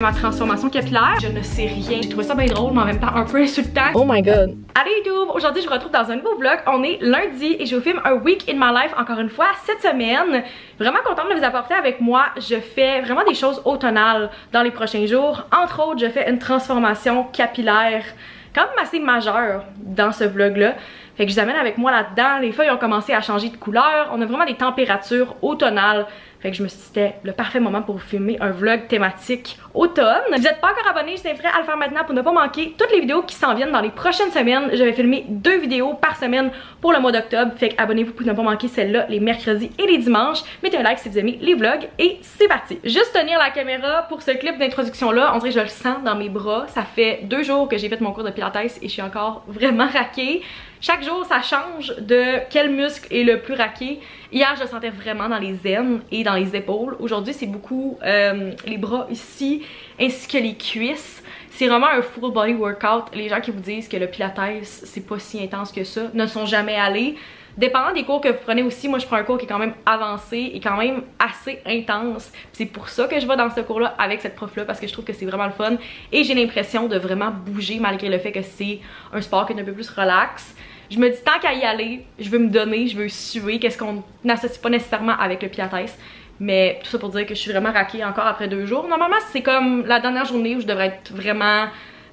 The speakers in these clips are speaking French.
Ma transformation capillaire, je ne sais rien. J'ai trouvé ça bien drôle, mais en même temps un peu insultant. Oh my god. Allez YouTube, aujourd'hui je vous retrouve dans un nouveau vlog. On est lundi et je vous filme un week in my life encore une fois cette semaine. Vraiment contente de vous apporter avec moi. Je fais vraiment des choses automnales dans les prochains jours. Entre autres, je fais une transformation capillaire quand même assez majeure dans ce vlog-là. Fait que je vous amène avec moi là-dedans. Les feuilles ont commencé à changer de couleur. On a vraiment des températures automnales. Fait que je me suis dit c'était le parfait moment pour vous filmer un vlog thématique automne. Si vous n'êtes pas encore abonné, je t'invite à le faire maintenant pour ne pas manquer toutes les vidéos qui s'en viennent dans les prochaines semaines. Je vais filmer 2 vidéos par semaine pour le mois d'octobre. Fait que abonnez-vous pour ne pas manquer celle-là les mercredis et les dimanches. Mettez un like si vous aimez les vlogs et c'est parti. Juste tenir la caméra pour ce clip d'introduction là, on dirait que je le sens dans mes bras. Ça fait 2 jours que j'ai fait mon cours de pilates et je suis encore vraiment raquée. Chaque jour, ça change de quel muscle est le plus raqué. Hier, je le sentais vraiment dans les aines et dans les épaules. Aujourd'hui, c'est beaucoup les bras ici, ainsi que les cuisses. C'est vraiment un full body workout. Les gens qui vous disent que le pilates, c'est pas si intense que ça, ne sont jamais allés. Dépendant des cours que vous prenez aussi, moi je prends un cours qui est quand même avancé et quand même assez intense. C'est pour ça que je vais dans ce cours-là avec cette prof-là parce que je trouve que c'est vraiment le fun et j'ai l'impression de vraiment bouger malgré le fait que c'est un sport qui est un peu plus relax. Je me dis tant qu'à y aller, je veux me donner, je veux suer, qu'est-ce qu'on n'associe pas nécessairement avec le pilates. Mais tout ça pour dire que je suis vraiment raquée encore après 2 jours. Normalement c'est comme la dernière journée où je devrais être vraiment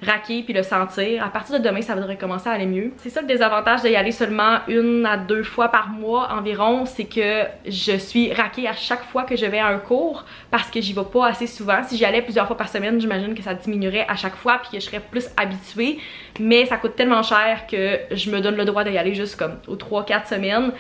raquer puis le sentir. À partir de demain, ça devrait commencer à aller mieux. C'est ça le désavantage d'y aller seulement 1 à 2 fois par mois environ, c'est que je suis raquée à chaque fois que je vais à un cours parce que j'y vais pas assez souvent. Si j'y allais plusieurs fois par semaine, j'imagine que ça diminuerait à chaque fois puis que je serais plus habituée. Mais ça coûte tellement cher que je me donne le droit d'y aller juste comme aux 3-4 semaines.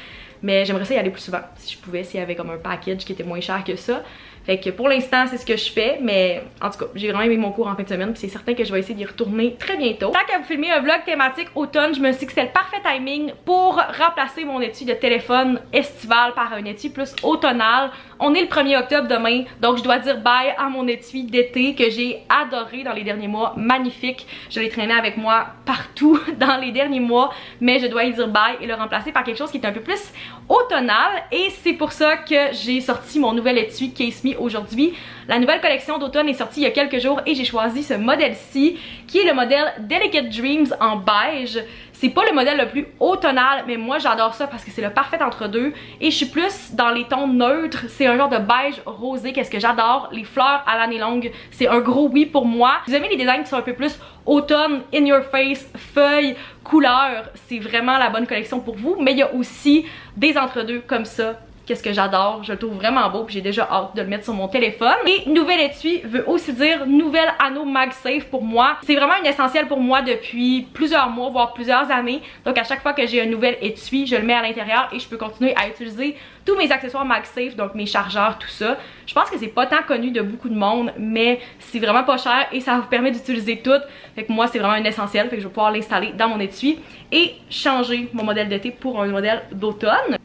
Mais j'aimerais ça y aller plus souvent si je pouvais, s'il y avait comme un package qui était moins cher que ça. Fait que pour l'instant c'est ce que je fais, mais en tout cas j'ai vraiment aimé mon cours en fin de semaine puis c'est certain que je vais essayer d'y retourner très bientôt. Tant qu'à vous filmer un vlog thématique automne, je me suis dit que c'était le parfait timing pour remplacer mon étui de téléphone estival par un étui plus automnal. On est le 1er octobre demain, donc je dois dire bye à mon étui d'été que j'ai adoré dans les derniers mois, magnifique. Je l'ai traîné avec moi partout dans les derniers mois, mais je dois y dire bye et le remplacer par quelque chose qui est un peu plus automnal et c'est pour ça que j'ai sorti mon nouvel étui Case Me aujourd'hui. La nouvelle collection d'automne est sortie il y a quelques jours et j'ai choisi ce modèle-ci qui est le modèle Delicate Dreams en beige. C'est pas le modèle le plus automnal, mais moi j'adore ça parce que c'est le parfait entre deux et je suis plus dans les tons neutres. C'est un genre de beige rosé, qu'est-ce que j'adore. Les fleurs à l'année longue, c'est un gros oui pour moi. Vous aimez les designs qui sont un peu plus automne, in your face, feuilles, couleurs, c'est vraiment la bonne collection pour vous. Mais il y a aussi des entre-deux comme ça. Qu'est-ce que j'adore, je le trouve vraiment beau puis j'ai déjà hâte de le mettre sur mon téléphone. Et nouvel étui veut aussi dire nouvel anneau MagSafe pour moi. C'est vraiment un essentiel pour moi depuis plusieurs mois, voire plusieurs années. Donc à chaque fois que j'ai un nouvel étui, je le mets à l'intérieur et je peux continuer à utiliser tous mes accessoires MagSafe, donc mes chargeurs, tout ça. Je pense que c'est pas tant connu de beaucoup de monde, mais c'est vraiment pas cher et ça vous permet d'utiliser tout. Fait que moi c'est vraiment un essentiel, fait que je vais pouvoir l'installer dans mon étui et changer mon modèle d'été pour un modèle d'automne.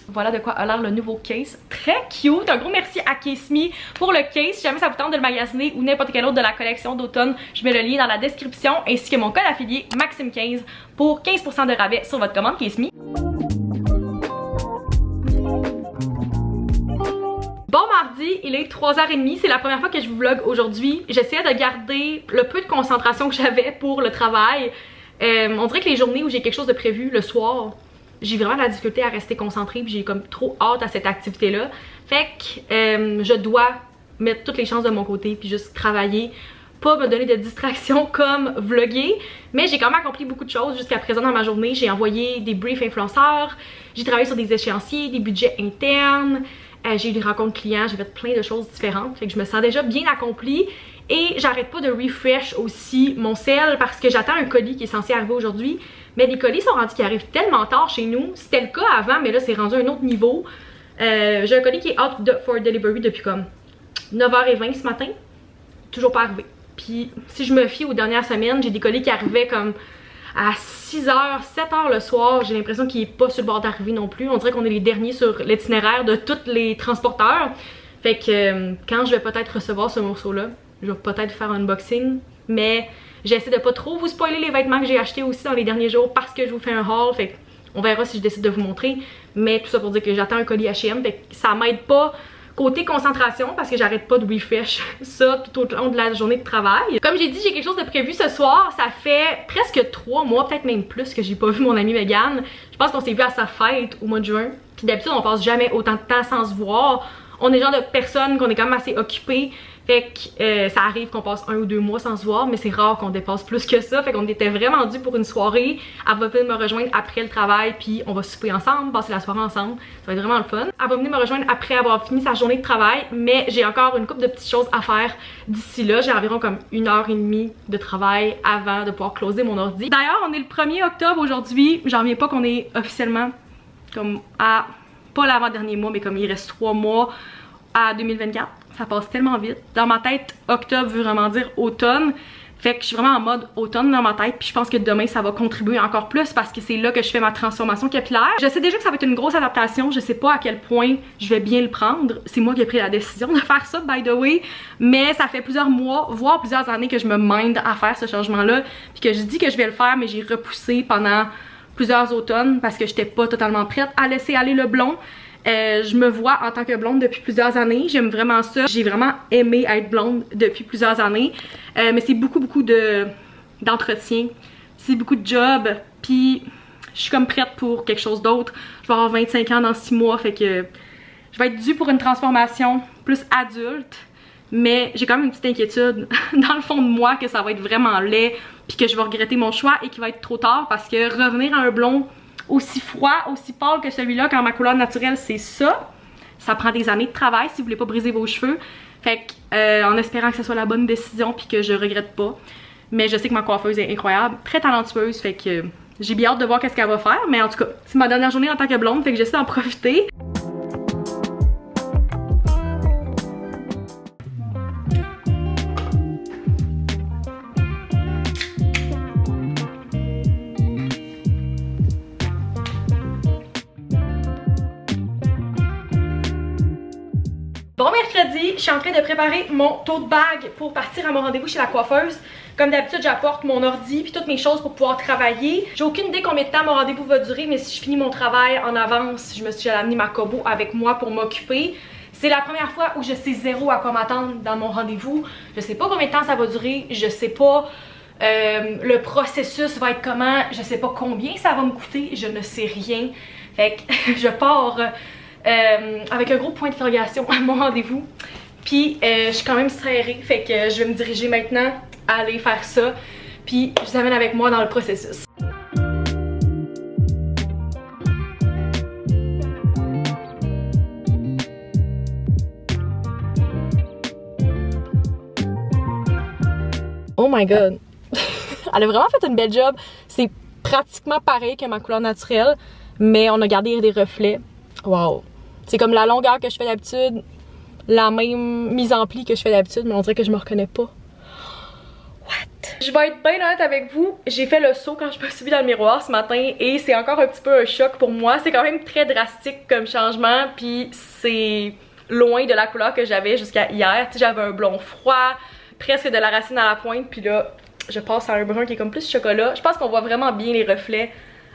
Voilà de quoi a l'air le nouveau case. Très cute. Un gros merci à Case Me pour le case. Si jamais ça vous tente de le magasiner ou n'importe quel autre de la collection d'automne, je mets le lien dans la description ainsi que mon code affilié Maxime15 pour 15% de rabais sur votre commande Case Me. Bon mardi, il est 3h30, c'est la première fois que je vous vlog aujourd'hui. J'essayais de garder le peu de concentration que j'avais pour le travail. On dirait que les journées où j'ai quelque chose de prévu le soir, j'ai vraiment la difficulté à rester concentrée puis j'ai comme trop hâte à cette activité là. Fait que je dois mettre toutes les chances de mon côté puis juste travailler, pas me donner de distractions comme vlogger. Mais j'ai quand même accompli beaucoup de choses jusqu'à présent dans ma journée. J'ai envoyé des briefs influenceurs, j'ai travaillé sur des échéanciers, des budgets internes, j'ai eu des rencontres clients, j'ai fait plein de choses différentes. Fait que je me sens déjà bien accomplie. Et j'arrête pas de refresh aussi mon cell parce que j'attends un colis qui est censé arriver aujourd'hui. Mais les colis sont rendus qui arrivent tellement tard chez nous. C'était le cas avant, mais là c'est rendu à un autre niveau. J'ai un colis qui est out for delivery depuis comme 9h20 ce matin. Toujours pas arrivé. Puis si je me fie aux dernières semaines, j'ai des colis qui arrivaient comme à 6h, 7h le soir. J'ai l'impression qu'il est pas sur le bord d'arriver non plus. On dirait qu'on est les derniers sur l'itinéraire de tous les transporteurs. Fait que quand je vais peut-être recevoir ce morceau-là, je vais peut-être faire un unboxing, mais j'essaie de pas trop vous spoiler les vêtements que j'ai achetés aussi dans les derniers jours parce que je vous fais un haul, fait on verra si je décide de vous montrer, mais tout ça pour dire que j'attends un colis H&M, fait que ça m'aide pas Côté concentration, parce que j'arrête pas de refresh ça tout au long de la journée de travail. Comme j'ai dit, j'ai quelque chose de prévu ce soir. Ça fait presque 3 mois, peut-être même plus, que j'ai pas vu mon amie Megan. Je pense qu'on s'est vu à sa fête au mois de juin. Puis d'habitude, on passe jamais autant de temps sans se voir. On est le genre de personnes qu'on est quand même assez occupées. Fait que ça arrive qu'on passe 1 ou 2 mois sans se voir, mais c'est rare qu'on dépasse plus que ça. Fait qu'on était vraiment dû pour une soirée. Elle va venir me rejoindre après le travail, puis on va souper ensemble, passer la soirée ensemble. Ça va être vraiment le fun. Elle va venir me rejoindre après avoir fini sa journée de travail, mais j'ai encore une couple de petites choses à faire d'ici là. J'ai environ comme 1h30 de travail avant de pouvoir closer mon ordi. D'ailleurs, on est le 1er octobre aujourd'hui. J'en reviens pas qu'on est officiellement comme à, pas l'avant-dernier mois, mais comme il reste 3 mois à 2024. Ça passe tellement vite. Dans ma tête, octobre veut vraiment dire automne. Fait que je suis vraiment en mode automne dans ma tête. Puis je pense que demain, ça va contribuer encore plus parce que c'est là que je fais ma transformation capillaire. Je sais déjà que ça va être une grosse adaptation. Je sais pas à quel point je vais bien le prendre. C'est moi qui ai pris la décision de faire ça, by the way. Mais ça fait plusieurs mois, voire plusieurs années que je me mind à faire ce changement-là. Puis que je dis que je vais le faire, mais j'ai repoussé pendant plusieurs automnes parce que j'étais pas totalement prête à laisser aller le blond. Je me vois en tant que blonde depuis plusieurs années. J'aime vraiment ça. J'ai vraiment aimé être blonde depuis plusieurs années. Mais c'est beaucoup d'entretien. C'est beaucoup de job. Puis je suis comme prête pour quelque chose d'autre. Je vais avoir 25 ans dans 6 mois. Fait que je vais être due pour une transformation plus adulte. Mais j'ai quand même une petite inquiétude dans le fond de moi que ça va être vraiment laid. Puis que je vais regretter mon choix et qu'il va être trop tard. Parce que revenir à un blond aussi froid, aussi pâle que celui-là, quand ma couleur naturelle c'est ça, ça prend des années de travail si vous voulez pas briser vos cheveux. Fait que en espérant que ce soit la bonne décision puis que je regrette pas. Mais je sais que ma coiffeuse est incroyable, très talentueuse, fait que j'ai bien hâte de voir qu'est-ce qu'elle va faire. Mais en tout cas, c'est ma dernière journée en tant que blonde, fait que j'essaie d'en profiter. Bon mercredi, je suis en train de préparer mon tote bag pour partir à mon rendez-vous chez la coiffeuse. Comme d'habitude, j'apporte mon ordi puis toutes mes choses pour pouvoir travailler. J'ai aucune idée combien de temps mon rendez-vous va durer, mais si je finis mon travail en avance, je me suis amené ma Kobo avec moi pour m'occuper. C'est la première fois où je sais zéro à quoi m'attendre dans mon rendez-vous. Je sais pas combien de temps ça va durer, je sais pas le processus va être comment, je sais pas combien ça va me coûter, je ne sais rien. Fait que je pars avec un gros point d'interrogation à mon rendez-vous. Puis je suis quand même serrée, fait que je vais me diriger maintenant à aller faire ça. Puis je vous amène avec moi dans le processus. Oh my god! Elle a vraiment fait une belle job. C'est pratiquement pareil que ma couleur naturelle, mais on a gardé des reflets. Wow! C'est comme la longueur que je fais d'habitude, la même mise en pli que je fais d'habitude, mais on dirait que je me reconnais pas. What? Je vais être bien honnête avec vous, j'ai fait le saut quand je me suis vue dans le miroir ce matin et c'est encore un petit peu un choc pour moi. C'est quand même très drastique comme changement, puis c'est loin de la couleur que j'avais jusqu'à hier. Tu sais, j'avais un blond froid, presque de la racine à la pointe, puis là, je passe à un brun qui est comme plus chocolat. Je pense qu'on voit vraiment bien les reflets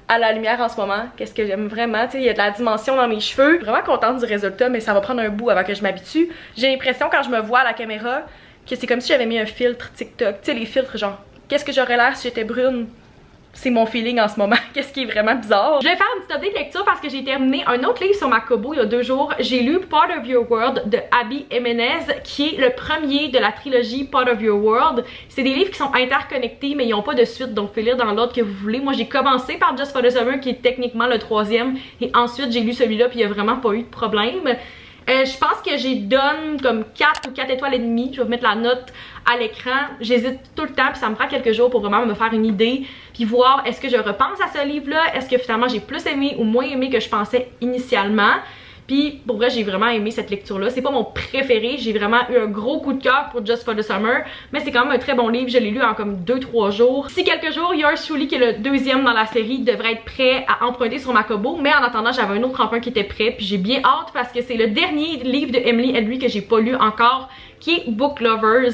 à la lumière en ce moment, qu'est-ce que j'aime vraiment, tu sais, il y a de la dimension dans mes cheveux. Vraiment contente du résultat, mais ça va prendre un bout avant que je m'habitue. J'ai l'impression quand je me vois à la caméra que c'est comme si j'avais mis un filtre TikTok, tu sais les filtres genre, qu'est-ce que j'aurais l'air si j'étais brune? C'est mon feeling en ce moment, qu'est-ce qui est vraiment bizarre. Je vais faire une petite update de lecture parce que j'ai terminé un autre livre sur ma Kobo il y a 2 jours. J'ai lu Part of Your World de Abby Jimenez, qui est le premier de la trilogie Part of Your World. C'est des livres qui sont interconnectés mais ils n'ont pas de suite, donc vous pouvez lire dans l'ordre que vous voulez. Moi j'ai commencé par Just for the Summer qui est techniquement le 3e et ensuite j'ai lu celui-là puis il n'y a vraiment pas eu de problème. Je pense que j'ai donne comme 4 ou 4 étoiles et demie. Je vais vous mettre la note à l'écran. J'hésite tout le temps puis ça me prend quelques jours pour vraiment me faire une idée puis voir est-ce que je repense à ce livre-là, est-ce que finalement j'ai plus aimé ou moins aimé que je pensais initialement. Puis pour vrai j'ai vraiment aimé cette lecture-là. C'est pas mon préféré, j'ai vraiment eu un gros coup de cœur pour Just for the Summer, mais c'est quand même un très bon livre. Je l'ai lu en comme 2-3 jours. D'ici quelques jours, Yours Truly, qui est le 2e dans la série, devrait être prêt à emprunter sur ma Kobo, mais en attendant j'avais un autre emprunt qui était prêt, puis j'ai bien hâte parce que c'est le dernier livre de Emily Henry que j'ai pas lu encore, qui est Book Lovers.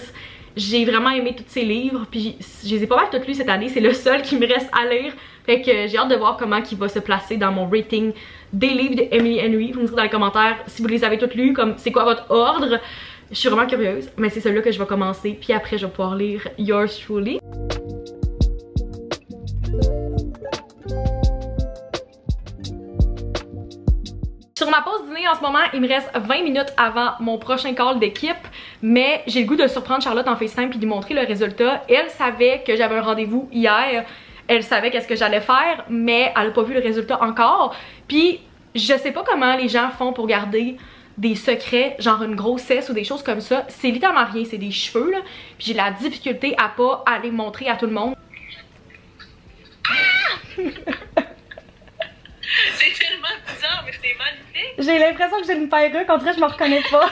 J'ai vraiment aimé tous ses livres, puis je les ai pas mal tous lus cette année, c'est le seul qui me reste à lire. Fait que j'ai hâte de voir comment il va se placer dans mon rating des livres de Emily Henry. Vous me direz dans les commentaires si vous les avez tous lus, comme c'est quoi votre ordre. Je suis vraiment curieuse, mais c'est celui-là que je vais commencer, puis après je vais pouvoir lire Yours Truly. Sur ma pause dîner en ce moment, il me reste 20 minutes avant mon prochain call d'équipe, mais j'ai le goût de surprendre Charlotte en FaceTime puis de lui montrer le résultat. Elle savait que j'avais un rendez-vous hier, elle savait qu'est-ce que j'allais faire, mais elle n'a pas vu le résultat encore. Puis je sais pas comment les gens font pour garder des secrets, genre une grossesse ou des choses comme ça. C'est littéralement rien, c'est des cheveux là. Puis j'ai la difficulté à pas aller montrer à tout le monde. C'est tellement bizarre, mais c'est magnifique. J'ai l'impression que j'ai une perruque, on dirait que je me reconnais pas.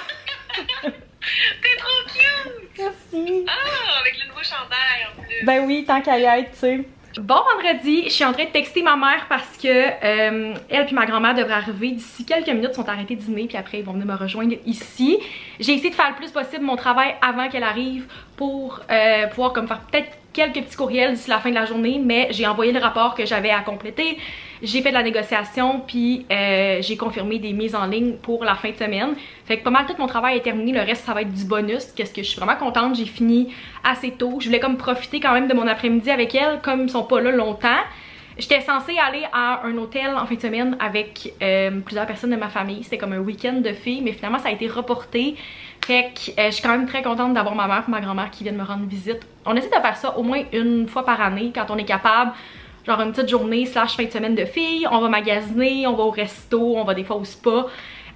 T'es trop cute. Merci. Ah, avec le nouveau chandail en plus. Ben oui, tant qu'à y être, tu sais. Bon vendredi, je suis en train de texter ma mère parce que elle puis ma grand-mère devraient arriver d'ici quelques minutes, sont arrêtés de dîner puis après ils vont venir me rejoindre ici. J'ai essayé de faire le plus possible mon travail avant qu'elle arrive pour pouvoir comme faire peut-être quelques petits courriels d'ici la fin de la journée, mais j'ai envoyé le rapport que j'avais à compléter. J'ai fait de la négociation puis j'ai confirmé des mises en ligne pour la fin de semaine. Fait que pas mal tout mon travail est terminé, le reste ça va être du bonus, qu'est-ce que je suis vraiment contente, j'ai fini assez tôt. Je voulais comme profiter quand même de mon après-midi avec elle, comme ils sont pas là longtemps. J'étais censée aller à un hôtel en fin de semaine avec plusieurs personnes de ma famille, c'était comme un week-end de filles, mais finalement ça a été reporté. Fait que je suis quand même très contente d'avoir ma mère et ma grand-mère qui viennent me rendre visite. On essaie de faire ça au moins une fois par année quand on est capable. Genre une petite journée slash fin de semaine de filles, on va magasiner, on va au resto, on va des fois au spa.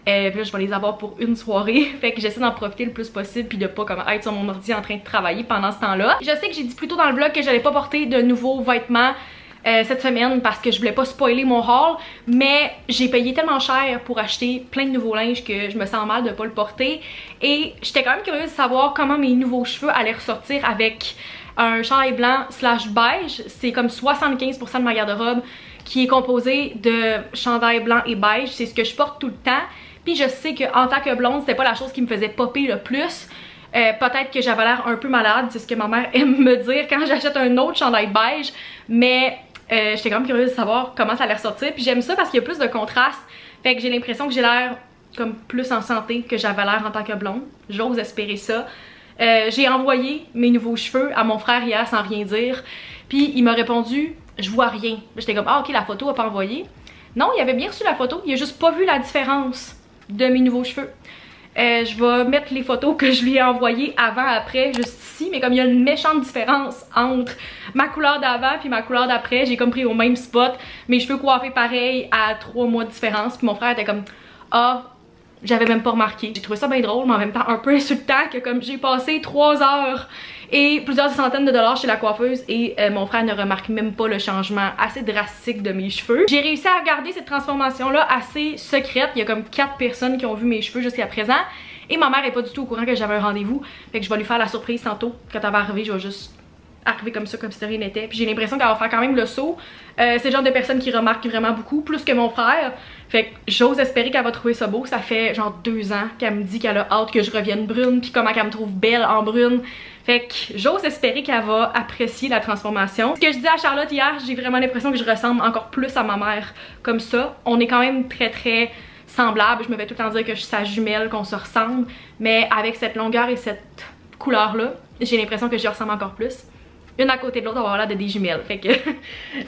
Puis là je vais les avoir pour une soirée. Fait que j'essaie d'en profiter le plus possible puis de pas comme être sur mon ordi en train de travailler pendant ce temps-là. Je sais que j'ai dit plus tôt dans le vlog que j'allais pas porter de nouveaux vêtements cette semaine parce que je voulais pas spoiler mon haul, mais j'ai payé tellement cher pour acheter plein de nouveaux linges que je me sens mal de pas le porter. Et j'étais quand même curieuse de savoir comment mes nouveaux cheveux allaient ressortir avec un chandail blanc slash beige. C'est comme 75% de ma garde-robe qui est composée de chandail blanc et beige. C'est ce que je porte tout le temps. Puis je sais qu'en tant que blonde, c'était pas la chose qui me faisait popper le plus. Peut-être que j'avais l'air un peu malade, c'est ce que ma mère aime me dire quand j'achète un autre chandail beige. Mais j'étais quand même curieuse de savoir comment ça allait ressortir. Puis j'aime ça parce qu'il y a plus de contraste. Fait que j'ai l'impression que j'ai l'air comme plus en santé que j'avais l'air en tant que blonde. J'ose espérer ça. J'ai envoyé mes nouveaux cheveux à mon frère hier sans rien dire. Puis il m'a répondu « je vois rien ». J'étais comme « ah ok, la photo a pas envoyé ». Non, il avait bien reçu la photo, il a juste pas vu la différence de mes nouveaux cheveux. Je vais mettre les photos que je lui ai envoyées avant, après, juste ici. Mais comme il y a une méchante différence entre ma couleur d'avant puis ma couleur d'après, j'ai comme pris au même spot. Mes cheveux coiffés pareil à 3 mois de différence. Puis mon frère était comme « ah, j'avais même pas remarqué ». J'ai trouvé ça bien drôle, mais en même temps un peu insultant que comme j'ai passé 3 heures et plusieurs centaines de dollars chez la coiffeuse et mon frère ne remarque même pas le changement assez drastique de mes cheveux. J'ai réussi à garder cette transformation-là assez secrète. Il y a comme 4 personnes qui ont vu mes cheveux jusqu'à présent. Et ma mère est pas du tout au courant que j'avais un rendez-vous. Fait que je vais lui faire la surprise tantôt. Quand elle va arriver, je vais juste arriver comme ça, comme si rien n'était. Puis j'ai l'impression qu'elle va faire quand même le saut. C'est le genre de personne qui remarque vraiment beaucoup, plus que mon frère. Fait que j'ose espérer qu'elle va trouver ça beau. Ça fait genre 2 ans qu'elle me dit qu'elle a hâte que je revienne brune. Puis comment qu'elle me trouve belle en brune. Fait que j'ose espérer qu'elle va apprécier la transformation. Ce que je dis à Charlotte hier, j'ai vraiment l'impression que je ressemble encore plus à ma mère comme ça. On est quand même très semblables. Je me fais tout le temps dire que je suis sa jumelle, qu'on se ressemble. Mais avec cette longueur et cette couleur-là, j'ai l'impression que j'y ressemble encore plus. Une à côté de l'autre, on va avoir l'air de des jumelles. Fait que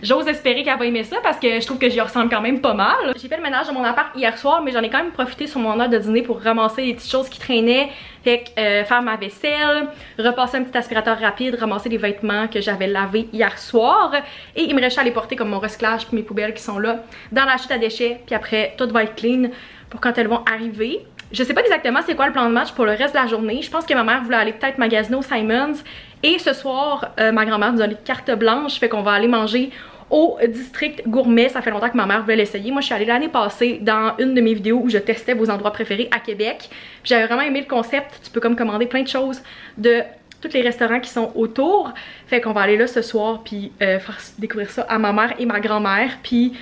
j'ose espérer qu'elle va aimer ça parce que je trouve que j'y ressemble quand même pas mal. J'ai fait le ménage de mon appart hier soir, mais j'en ai quand même profité sur mon heure de dîner pour ramasser les petites choses qui traînaient. Fait que faire ma vaisselle, repasser un petit aspirateur rapide, ramasser les vêtements que j'avais lavés hier soir. Et il me restait à les porter comme mon recyclage puis mes poubelles qui sont là dans la chute à déchets. Puis après, tout va être clean pour quand elles vont arriver. Je sais pas exactement c'est quoi le plan de match pour le reste de la journée. Je pense que ma mère voulait aller peut-être magasiner au Simons. Et ce soir, ma grand-mère nous a donné carte blanche. Fait qu'on va aller manger au district gourmet. Ça fait longtemps que ma mère voulait l'essayer. Moi, je suis allée l'année passée dans une de mes vidéos où je testais vos endroits préférés à Québec. J'avais vraiment aimé le concept. Tu peux comme commander plein de choses de tous les restaurants qui sont autour. Fait qu'on va aller là ce soir puis faire découvrir ça à ma mère et ma grand-mère. Puis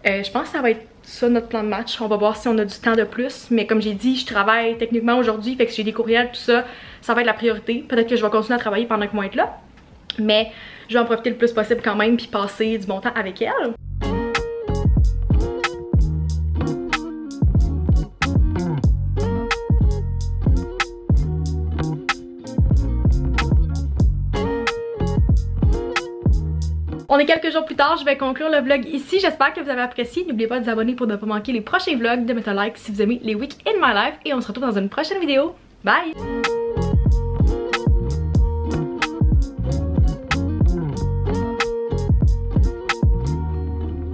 Je pense que ça va être ça notre plan de match. On va voir si on a du temps de plus. Mais comme j'ai dit, je travaille techniquement aujourd'hui, fait que j'ai des courriels, tout ça, ça va être la priorité. Peut-être que je vais continuer à travailler pendant que moi être là. Mais je vais en profiter le plus possible quand même puis passer du bon temps avec elle. On est quelques jours plus tard, je vais conclure le vlog ici. J'espère que vous avez apprécié. N'oubliez pas de vous abonner pour ne pas manquer les prochains vlogs, de mettre un like si vous aimez les week in my life. Et on se retrouve dans une prochaine vidéo. Bye!